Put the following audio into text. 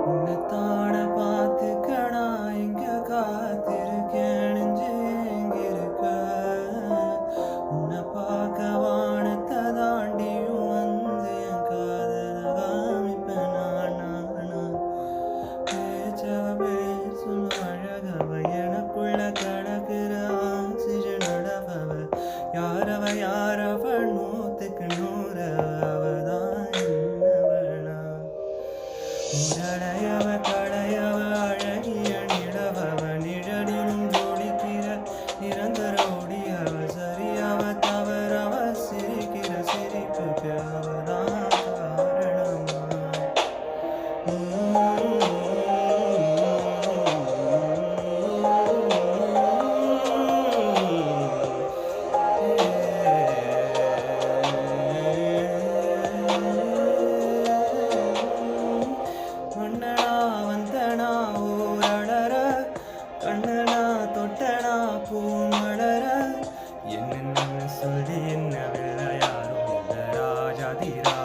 உன்னைத்தான பார்த்துக்கணா எங்க காத்திருக்கேன் நெஞ்சு எங்கிருக்க உன்னை பார்க்க வானத்தை தாண்டியும் வந்து என் காதல காமிப்பேன் நானா பேச்சவ பேசும் அழகவ எனக்குள்ள கடக்குற ஆக்சிஜன் அடவவ யாரவ நூத்துக்கு நூறு அவதான் என்னவனா உடலையவ கடையவ அழகிய நிலவவ நிழலிலும் ஜோடிக்கிற நிரந்தர ஒடியவ சரியவ தவறவ சிரிக்கிற சிரிப்புக்கு அவதான் காரணமா கண்ணனா வந்தனா ஊரடர கண்ணனா தொட்டனா பூமலர என்னென்ன சொல்லி என்ன யாரும் இந்த ராஜாதிரா